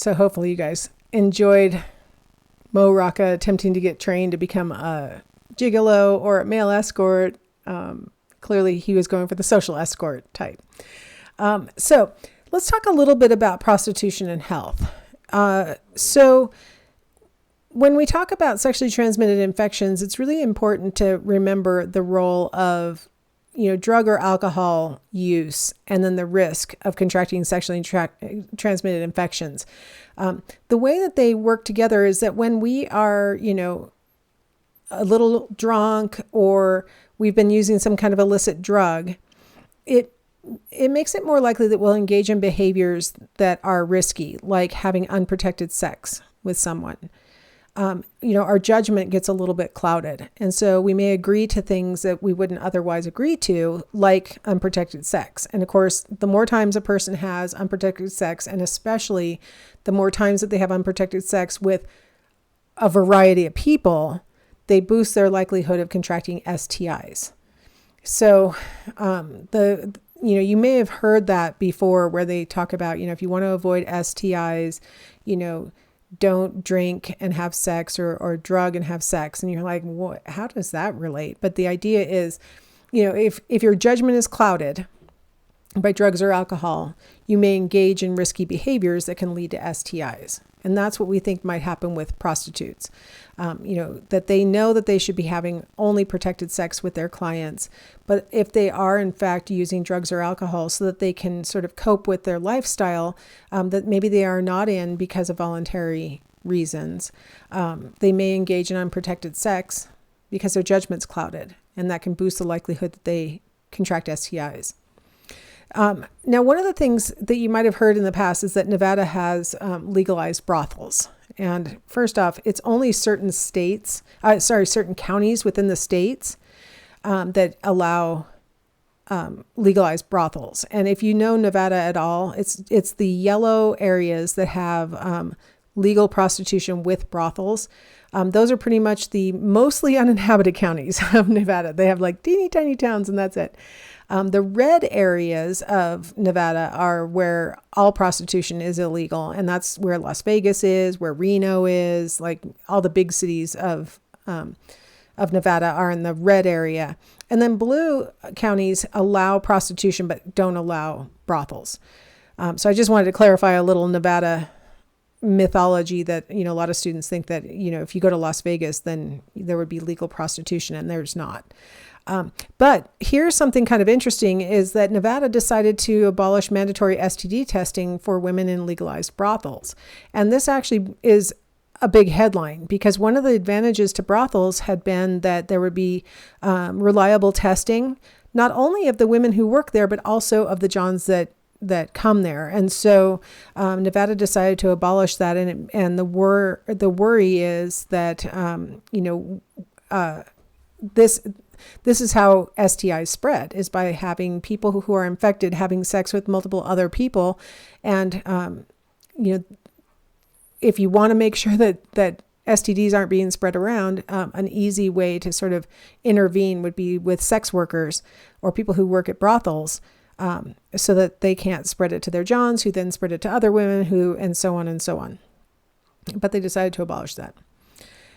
So hopefully you guys enjoyed Mo Rocca attempting to get trained to become a gigolo or a male escort. Clearly he was going for the social escort type. So let's talk a little bit about prostitution and health. So when we talk about sexually transmitted infections, it's really important to remember the role of, drug or alcohol use, and then the risk of contracting sexually transmitted infections. The way that they work together is that when we are, a little drunk or we've been using some kind of illicit drug, it makes it more likely that we'll engage in behaviors that are risky, like having unprotected sex with someone. Our judgment gets a little bit clouded. And so we may agree to things that we wouldn't otherwise agree to, like unprotected sex. And of course, the more times a person has unprotected sex, and especially the more times that they have unprotected sex with a variety of people, they boost their likelihood of contracting STIs. So you may have heard that before, where they talk about, if you want to avoid STIs, don't drink and have sex or drug and have sex. And you're like, what? How does that relate? But the idea is, if your judgment is clouded by drugs or alcohol, you may engage in risky behaviors that can lead to STIs. And that's what we think might happen with prostitutes. That they know that they should be having only protected sex with their clients. But if they are in fact using drugs or alcohol so that they can sort of cope with their lifestyle that maybe they are not in because of voluntary reasons, they may engage in unprotected sex because their judgment's clouded. And that can boost the likelihood that they contract STIs. Now, one of the things that you might have heard in the past is that Nevada has legalized brothels. And first off, it's only certain counties within the states that allow legalized brothels. And if you know Nevada at all, it's the yellow areas that have legal prostitution with brothels. Those are pretty much the mostly uninhabited counties of Nevada. They have like teeny tiny towns and that's it. The red areas of Nevada are where all prostitution is illegal. And that's where Las Vegas is, where Reno is, like all the big cities of Nevada are in the red area. And then blue counties allow prostitution, but don't allow brothels. So I just wanted to clarify a little Nevada mythology that, a lot of students think that, if you go to Las Vegas, then there would be legal prostitution, and there's not. But here's something kind of interesting is that Nevada decided to abolish mandatory STD testing for women in legalized brothels. And this actually is a big headline because one of the advantages to brothels had been that there would be reliable testing, not only of the women who work there, but also of the Johns that come there. And so Nevada decided to abolish that. And the worry is that, this is how STIs spread, is by having people who are infected having sex with multiple other people. And, if you want to make sure that STDs aren't being spread around, an easy way to sort of intervene would be with sex workers or people who work at brothels, so that they can't spread it to their Johns, who then spread it to other women and so on and so on. But they decided to abolish that.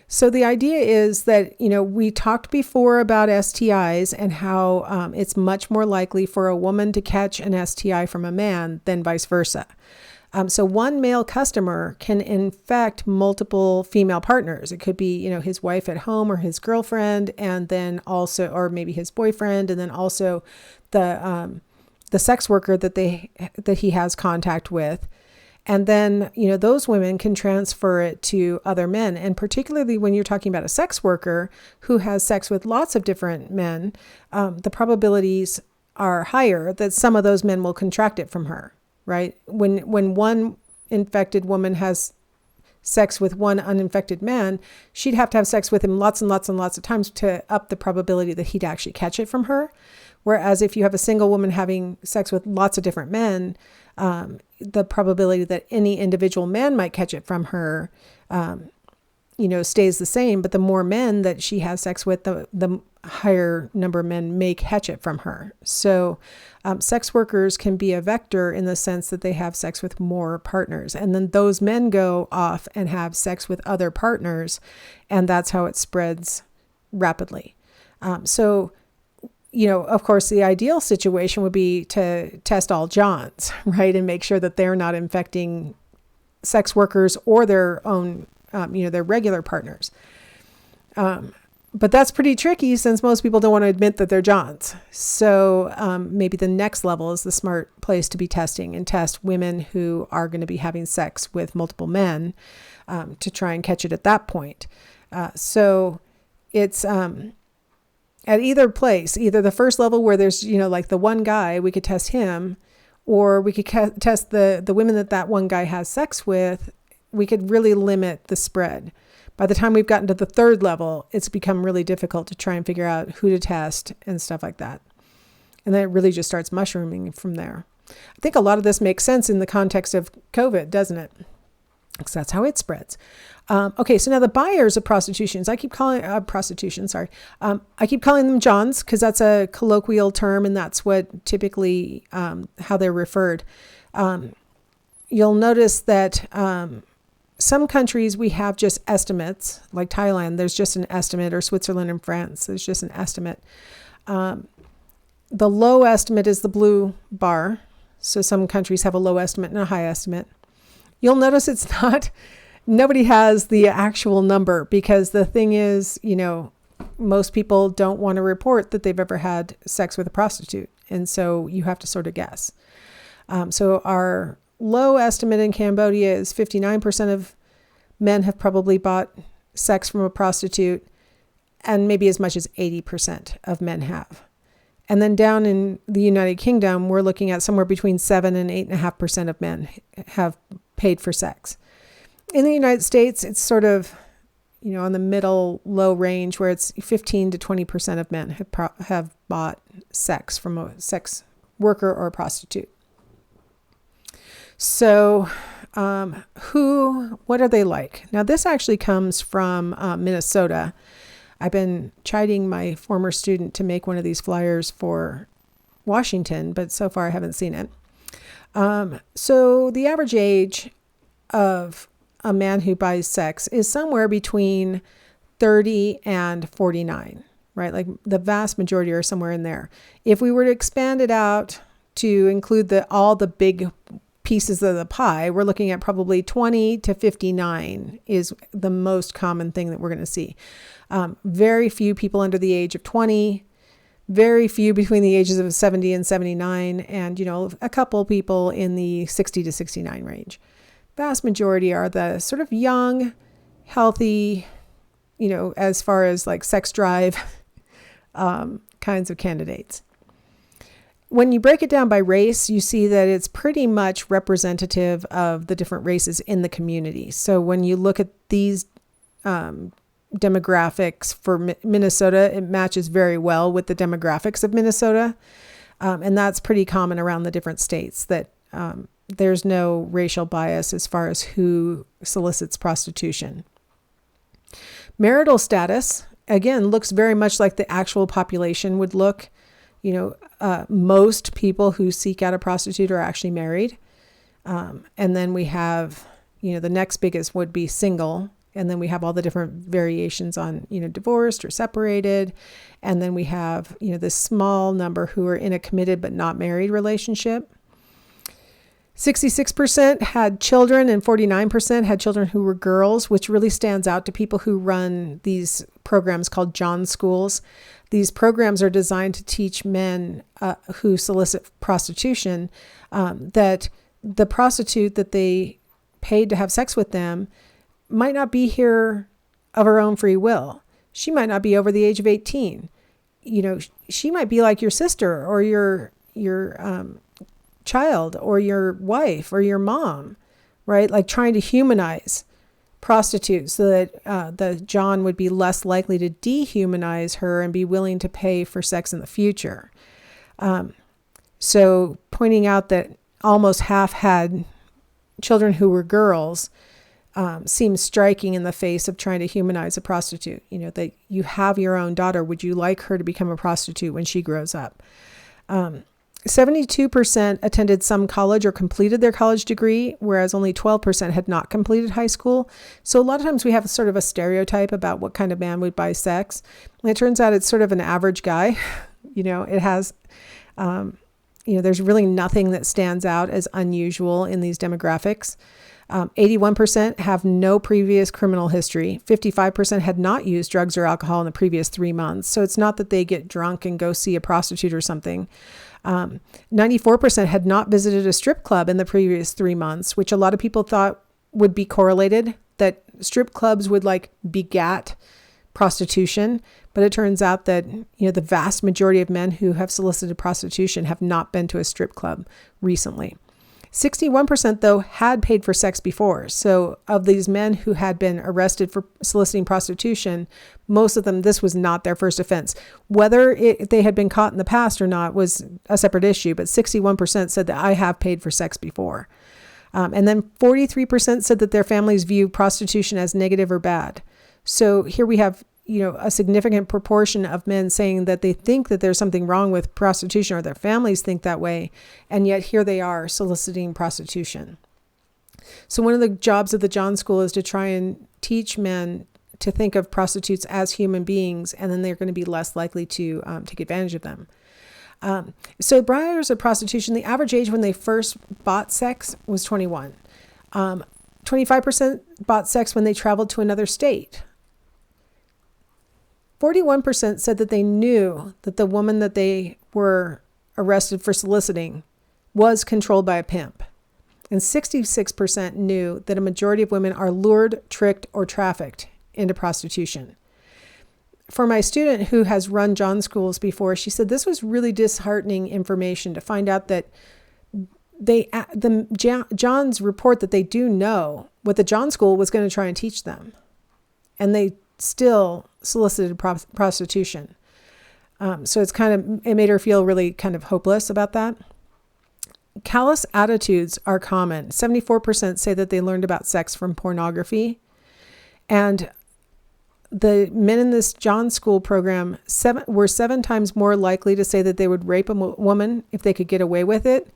So the idea is that, we talked before about STIs and how it's much more likely for a woman to catch an STI from a man than vice versa. So one male customer can infect multiple female partners. It could be, his wife at home or his girlfriend, and then also, or maybe his boyfriend, and then also the sex worker that he has contact with. And then, those women can transfer it to other men. And particularly when you're talking about a sex worker who has sex with lots of different men, the probabilities are higher that some of those men will contract it from her, right? When one infected woman has sex with one uninfected man, she'd have to have sex with him lots and lots and lots of times to up the probability that he'd actually catch it from her. Whereas if you have a single woman having sex with lots of different men, the probability that any individual man might catch it from her stays the same, but the more men that she has sex with, the higher number of men may catch it from her. So sex workers can be a vector in the sense that they have sex with more partners. And then those men go off and have sex with other partners. And that's how it spreads rapidly. Of course, the ideal situation would be to test all Johns, right? And make sure that they're not infecting sex workers or their own, their regular partners. But that's pretty tricky since most people don't want to admit that they're Johns. So maybe the next level is the smart place to be testing and test women who are going to be having sex with multiple men to try and catch it at that point. So it's at either place, either the first level where there's, like the one guy, we could test him, or we could test the women that one guy has sex with. We could really limit the spread. By the time we've gotten to the third level, it's become really difficult to try and figure out who to test and stuff like that. And then it really just starts mushrooming from there. I think a lot of this makes sense in the context of COVID, doesn't it? Because that's how it spreads. Okay, so now the buyers of prostitutions, I keep calling I keep calling them Johns because that's a colloquial term, and that's what typically how they're referred. You'll notice that some countries we have just estimates, like Thailand, there's just an estimate, or Switzerland and France, there's just an estimate. The low estimate is the blue bar. So some countries have a low estimate and a high estimate. You'll notice nobody has the actual number, because the thing is, most people don't want to report that they've ever had sex with a prostitute. And so you have to sort of guess. So our low estimate in Cambodia is 59% of men have probably bought sex from a prostitute, and maybe as much as 80% of men have. And then down in the United Kingdom, we're looking at somewhere between 7 and 8.5% of men have paid for sex. In the United States, it's sort of, on the middle low range, where it's 15 to 20% of men have bought sex from a sex worker or a prostitute. So what are they like? Now, this actually comes from Minnesota. I've been chiding my former student to make one of these flyers for Washington, but so far I haven't seen it. So the average age of a man who buys sex is somewhere between 30 and 49, right? Like the vast majority are somewhere in there. If we were to expand it out to include all the big pieces of the pie, we're looking at probably 20 to 59 is the most common thing that we're going to see. Very few people under the age of 20, very few between the ages of 70 and 79, and, a couple people in the 60 to 69 range. Vast majority are the sort of young, healthy, as far as like sex drive kinds of candidates. When you break it down by race, you see that it's pretty much representative of the different races in the community. So when you look at these demographics for Minnesota, it matches very well with the demographics of Minnesota. And that's pretty common around the different states, that there's no racial bias as far as who solicits prostitution. Marital status, again, looks very much like the actual population would look. Most people who seek out a prostitute are actually married. And then we have, the next biggest would be single. And then we have all the different variations on, divorced or separated. And then we have, this small number who are in a committed but not married relationship. 66% had children, and 49% had children who were girls, which really stands out to people who run these programs called John Schools. These programs are designed to teach men who solicit prostitution that the prostitute that they paid to have sex with them might not be here of her own free will. She might not be over the age of 18. She might be like your sister or your child or your wife or your mom, right? Like trying to humanize prostitutes so that the John would be less likely to dehumanize her and be willing to pay for sex in the future. So pointing out that almost half had children who were girls seems striking in the face of trying to humanize a prostitute. That you have your own daughter. Would you like her to become a prostitute when she grows up? 72% attended some college or completed their college degree, whereas only 12% had not completed high school. So a lot of times we have sort of a stereotype about what kind of man would buy sex. And it turns out it's sort of an average guy. It has, there's really nothing that stands out as unusual in these demographics. 81% have no previous criminal history. 55% had not used drugs or alcohol in the previous 3 months. So it's not that they get drunk and go see a prostitute or something. 94% had not visited a strip club in the previous 3 months, which a lot of people thought would be correlated, that strip clubs would begat prostitution. But it turns out that, the vast majority of men who have solicited prostitution have not been to a strip club recently. 61%, though, had paid for sex before. So of these men who had been arrested for soliciting prostitution, most of them, this was not their first offense. Whether they had been caught in the past or not was a separate issue, but 61% said that I have paid for sex before. And then 43% said that their families view prostitution as negative or bad. So here we have a significant proportion of men saying that they think that there's something wrong with prostitution, or their families think that way, and yet here they are soliciting prostitution. So one of the jobs of the John School is to try and teach men to think of prostitutes as human beings, and then they're going to be less likely to take advantage of them. So buyers of prostitution, the average age when they first bought sex was 21. 25% bought sex when they traveled to another state. 41% said that they knew that the woman that they were arrested for soliciting was controlled by a pimp. And 66% knew that a majority of women are lured, tricked, or trafficked into prostitution. For my student who has run John schools before, she said this was really disheartening information to find out that John's report that they do know what the John School was going to try and teach them. And they still solicited prostitution. So it made her feel really kind of hopeless about that. Callous attitudes are common. 74% say that they learned about sex from pornography. And the men in this John School program were 7 times more likely to say that they would rape a woman if they could get away with it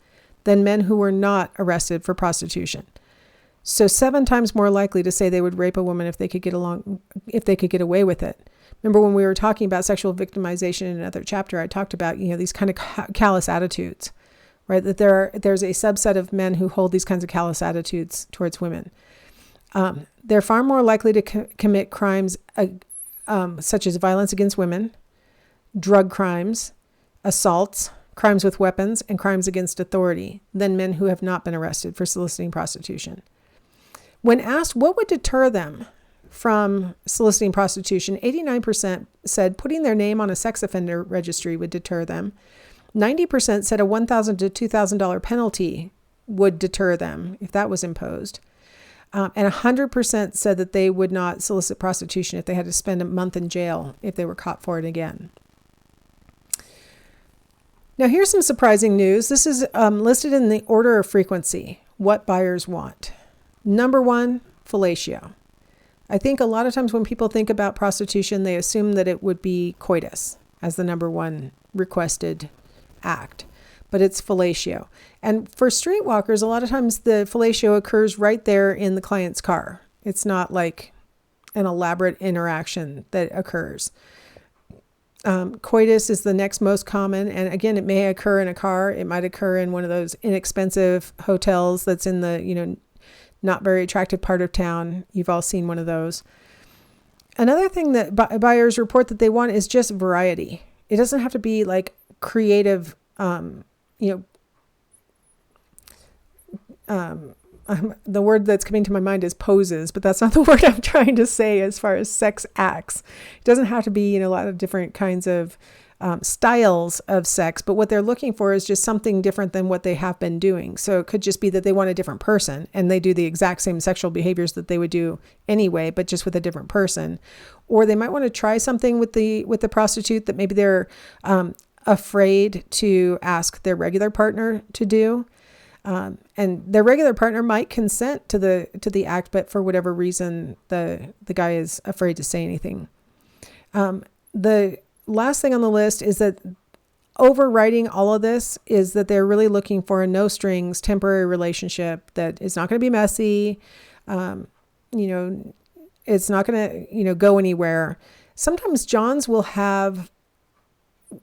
than men who were not arrested for prostitution. So 7 times more likely to say they would rape a woman if they could get away with it. Remember when we were talking about sexual victimization in another chapter, I talked about, these kind of callous attitudes, right? That there's a subset of men who hold these kinds of callous attitudes towards women. They're far more likely to commit crimes such as violence against women, drug crimes, assaults, crimes with weapons, and crimes against authority than men who have not been arrested for soliciting prostitution. When asked what would deter them from soliciting prostitution, 89% said putting their name on a sex offender registry would deter them. 90% said a $1,000 to $2,000 penalty would deter them if that was imposed. And 100% said that they would not solicit prostitution if they had to spend a month in jail if they were caught for it again. Now, here's some surprising news. This is listed in the order of frequency, what buyers want. Number 1, fellatio. I think a lot of times when people think about prostitution, they assume that it would be coitus as the number 1 requested act, but it's fellatio. And for streetwalkers, a lot of times the fellatio occurs right there in the client's car. It's not like an elaborate interaction that occurs. Coitus is the next most common. And again, it may occur in a car. It might occur in one of those inexpensive hotels that's in the, not very attractive part of town. You've all seen one of those. Another thing that buyers report that they want is just variety. It doesn't have to be like creative, the word that's coming to my mind is poses, but that's not the word I'm trying to say as far as sex acts. It doesn't have to be, a lot of different kinds of styles of sex, but what they're looking for is just something different than what they have been doing. So it could just be that they want a different person and they do the exact same sexual behaviors that they would do anyway, but just with a different person. Or they might want to try something with the prostitute that maybe they're afraid to ask their regular partner to do. And their regular partner might consent to the act, but for whatever reason, the guy is afraid to say anything. The last thing on the list is that overriding all of this is that they're really looking for a no strings temporary relationship that is not going to be messy. It's not going to, go anywhere. Sometimes Johns will have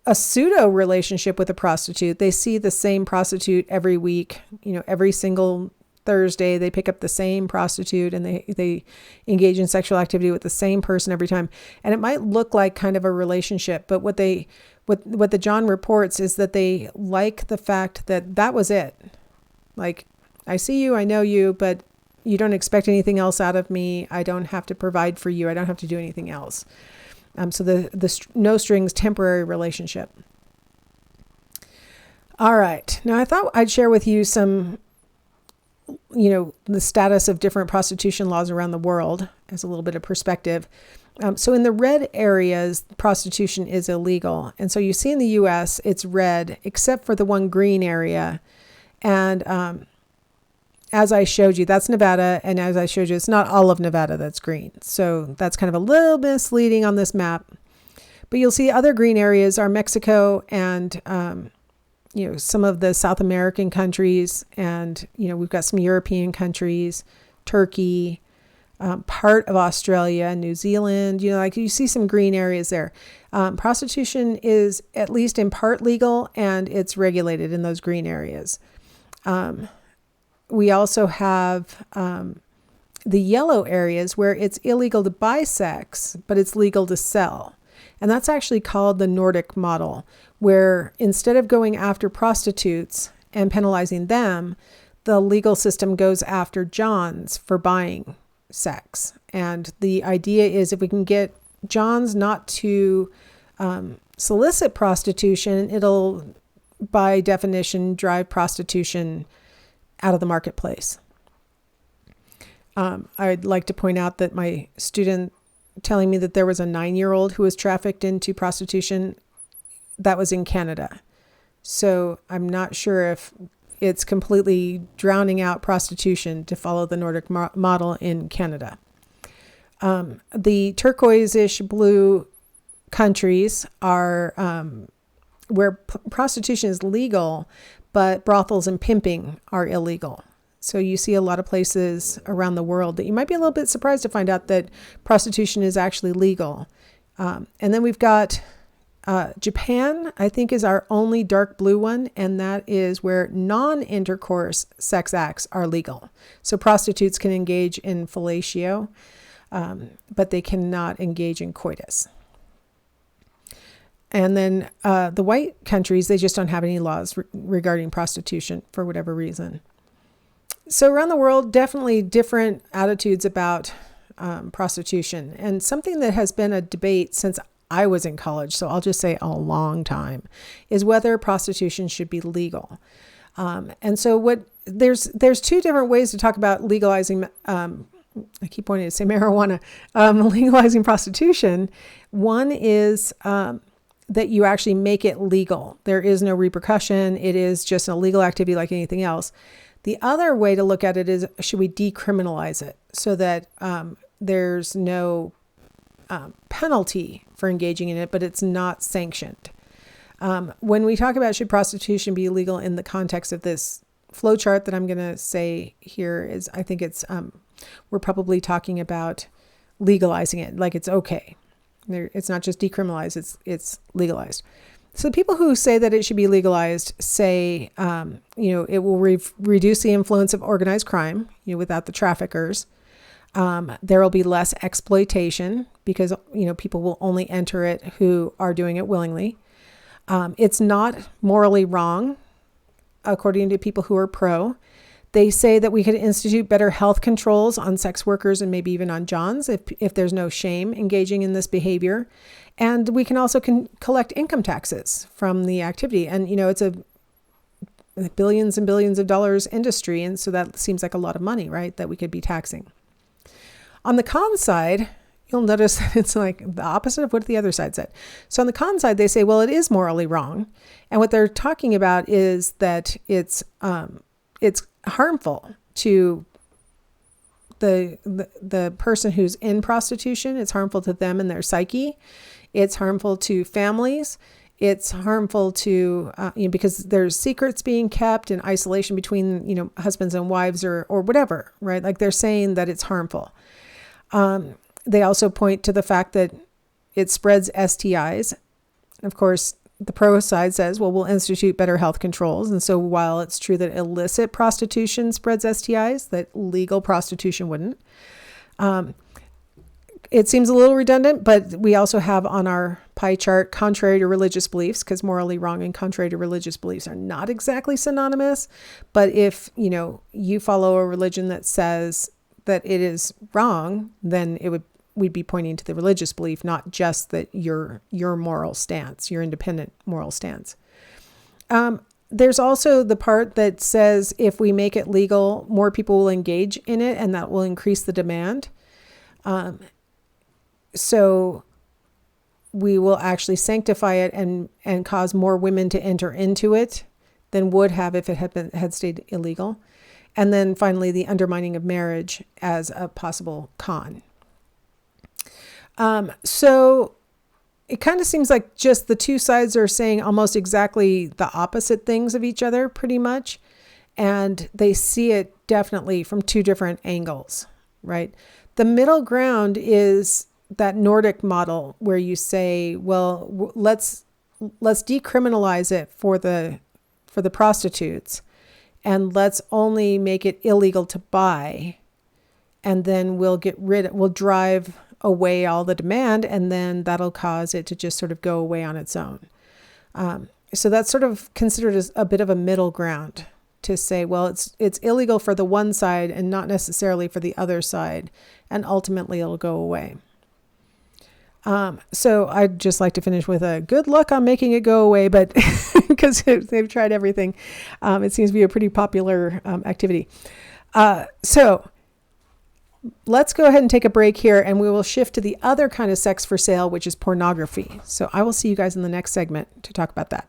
a pseudo relationship with a prostitute. They see the same prostitute every week, every single Thursday, they pick up the same prostitute and they engage in sexual activity with the same person every time. And it might look like kind of a relationship, but what the John reports is that they like the fact that was it. Like, I see you, I know you, but you don't expect anything else out of me. I don't have to provide for you. I don't have to do anything else. So the no strings temporary relationship. All right. Now I thought I'd share with you some, the status of different prostitution laws around the world as a little bit of perspective. So in the red areas, prostitution is illegal. And so you see in the US, it's red, except for the one green area. And as I showed you, that's Nevada. And as I showed you, it's not all of Nevada that's green. So that's kind of a little misleading on this map. But you'll see other green areas are Mexico and, some of the South American countries. And, we've got some European countries, Turkey, part of Australia, New Zealand, you see some green areas there. Prostitution is at least in part legal and it's regulated in those green areas. We also have the yellow areas where it's illegal to buy sex, but it's legal to sell. And that's actually called the Nordic model, where instead of going after prostitutes and penalizing them, the legal system goes after Johns for buying sex. And the idea is if we can get Johns not to solicit prostitution, it'll, by definition, drive prostitution out of the marketplace. I'd like to point out that my student telling me that there was a 9-year-old who was trafficked into prostitution, that was in Canada. So I'm not sure if it's completely drowning out prostitution to follow the Nordic model in Canada. The turquoise-ish blue countries are where prostitution is legal, but brothels and pimping are illegal. So you see a lot of places around the world that you might be a little bit surprised to find out that prostitution is actually legal. And then we've got Japan, I think, is our only dark blue one, and that is where non-intercourse sex acts are legal. So prostitutes can engage in fellatio, but they cannot engage in coitus. And then the white countries, they just don't have any laws regarding prostitution for whatever reason. So around the world, definitely different attitudes about prostitution. And something that has been a debate since I was in college, so I'll just say a long time, is whether prostitution should be legal. And so there's two different ways to talk about legalizing, I keep wanting to say marijuana, legalizing prostitution. One is that you actually make it legal. There is no repercussion. It is just an illegal activity like anything else. The other way to look at it is, should we decriminalize it so that there's no penalty for engaging in it, but it's not sanctioned. When we talk about should prostitution be illegal in the context of this flowchart that I'm going to say here is, I think it's, we're probably talking about legalizing it, like it's okay. It's not just decriminalized, it's legalized. So people who say that it should be legalized say, it will reduce the influence of organized crime, without the traffickers. There will be less exploitation because, people will only enter it who are doing it willingly. It's not morally wrong, according to people who are pro. They say that we could institute better health controls on sex workers and maybe even on Johns if there's no shame engaging in this behavior. And we can also collect income taxes from the activity. And, it's a billions and billions of dollars industry. And so that seems like a lot of money, right, that we could be taxing. On the con side, you'll notice that it's like the opposite of what the other side said. So on the con side, they say, well, it is morally wrong. And what they're talking about is that it's it's harmful to the person who's in prostitution. It's harmful to them and their psyche. It's harmful to families. It's harmful to, because there's secrets being kept and isolation between, husbands and wives or whatever, right? Like they're saying that it's harmful. They also point to the fact that it spreads STIs. Of course, the pro side says, well, we'll institute better health controls. And so while it's true that illicit prostitution spreads STIs, that legal prostitution wouldn't. It seems a little redundant, but we also have on our pie chart contrary to religious beliefs, because morally wrong and contrary to religious beliefs are not exactly synonymous. But if, you follow a religion that says that it is wrong, then we'd be pointing to the religious belief, not just that your moral stance, your independent moral stance. There's also the part that says if we make it legal, more people will engage in it, and that will increase the demand. So we will actually sanctify it and cause more women to enter into it than would have if it had stayed illegal. And then finally, the undermining of marriage as a possible con. So it kind of seems like just the two sides are saying almost exactly the opposite things of each other, pretty much. And they see it definitely from two different angles, right? The middle ground is that Nordic model where you say, well, let's decriminalize it for the prostitutes, and let's only make it illegal to buy, and then we'll drive away all the demand, and then that'll cause it to just sort of go away on its own. So that's sort of considered as a bit of a middle ground to say, well, it's illegal for the one side and not necessarily for the other side, and ultimately it'll go away. So I'd just like to finish with a good luck on making it go away, but because they've tried everything, it seems to be a pretty popular activity. So let's go ahead and take a break here, and we will shift to the other kind of sex for sale, which is pornography. So I will see you guys in the next segment to talk about that.